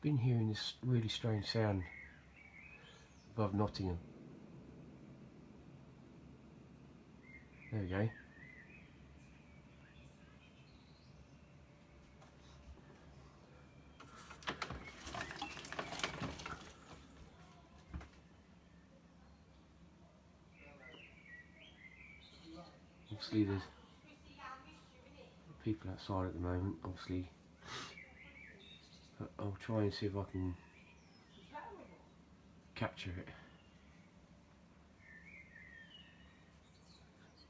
been hearing this really strange sound above Nottingham. There we go. Obviously there's people outside at the moment, obviously. But I'll try and see if I can capture it.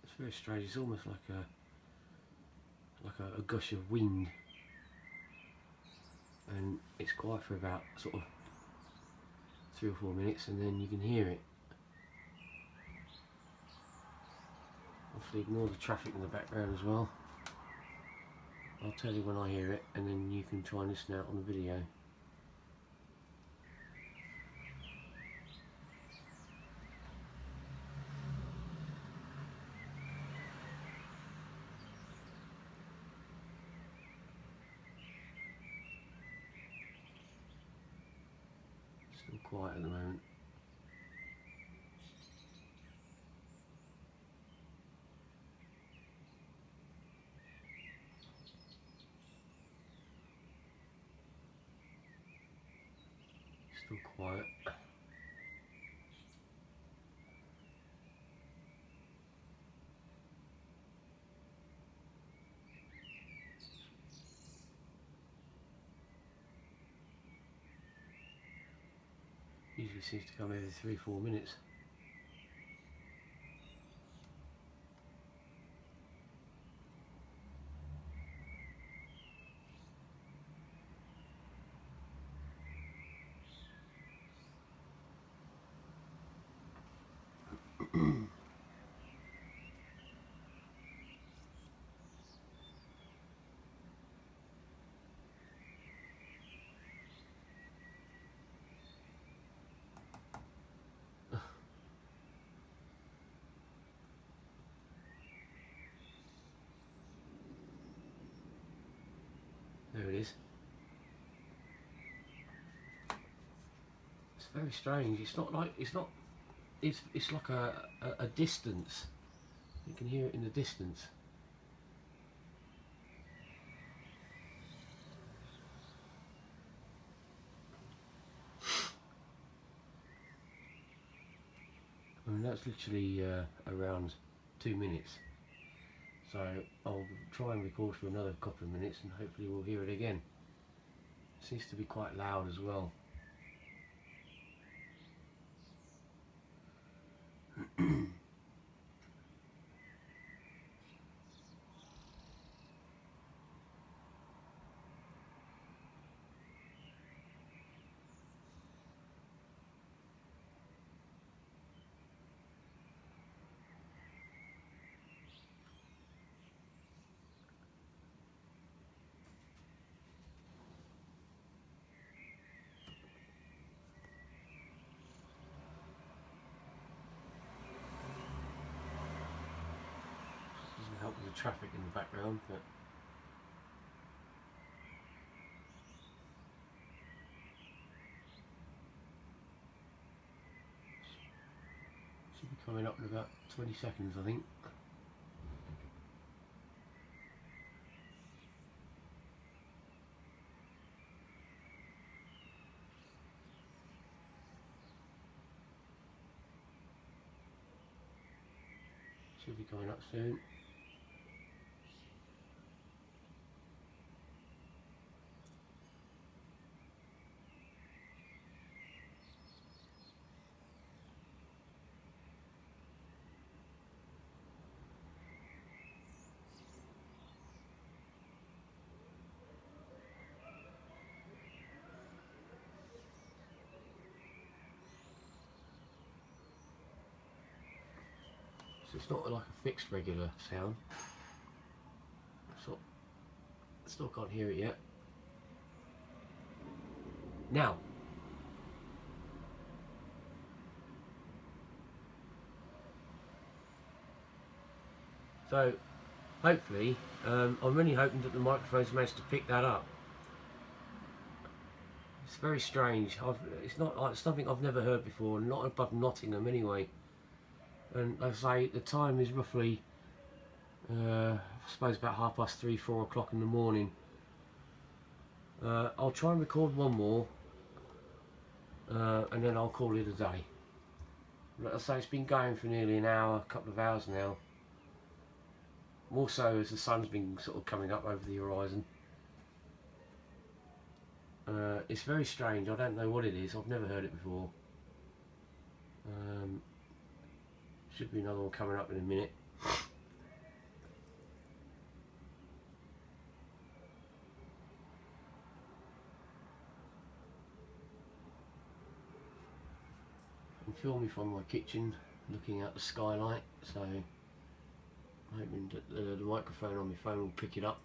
It's very strange. It's almost like a gush of wind, and it's quiet for about sort of 3 or 4 minutes, and then you can hear it. Obviously ignore the traffic in the background as well. I'll tell you when I hear it, and then you can try and listen out on the video. Still quiet at the moment. Still quiet. Usually seems to come every 3 or 4 minutes. There it is. It's very strange. It's not like it's like a distance. You can hear it in the distance. I mean, that's literally around 2 minutes. So I'll try and record for another couple of minutes, and hopefully we'll hear it again. It seems to be quite loud as well. Doesn't help with the traffic in the background, but should be coming up in about 20 seconds, I think. Should be coming up soon. So it's not like a fixed regular sound. So still can't hear it yet. Now. So hopefully, I'm really hoping that the microphone's managed to pick that up. It's very strange. It's not like something I've never heard before, not above Nottingham anyway. And like I say, the time is roughly, I suppose about 3:30, 4 o'clock in the morning. I'll try and record one more, and then I'll call it a day. Like I say, it's been going for nearly an hour, a couple of hours now. More so as the sun's been sort of coming up over the horizon. It's very strange. I don't know what it is. I've never heard it before. Should be another one coming up in a minute. I'm filming from my kitchen, looking out the skylight, so I'm hoping that the microphone on my phone will pick it up.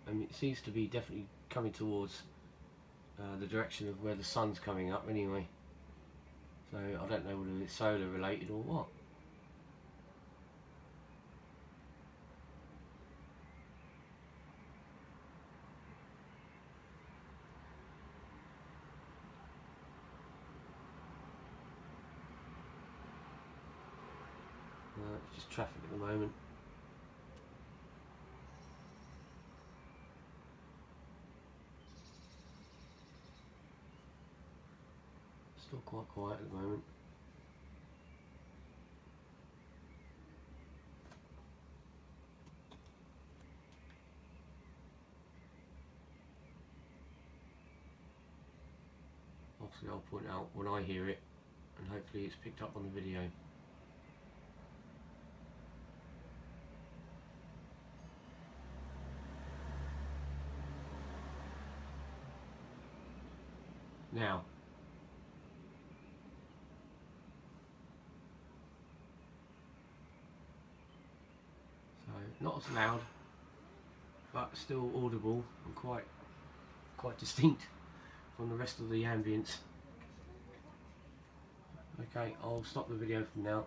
I mean, it seems to be definitely coming towards the direction of where the sun's coming up anyway. So I don't know whether it's solar related or what. It's just traffic at the moment. Still quite quiet at the moment. Obviously I'll point out when I hear it, and hopefully it's picked up on the video. Now, so not as loud, but still audible and quite distinct from the rest of the ambience. Okay, I'll stop the video from now.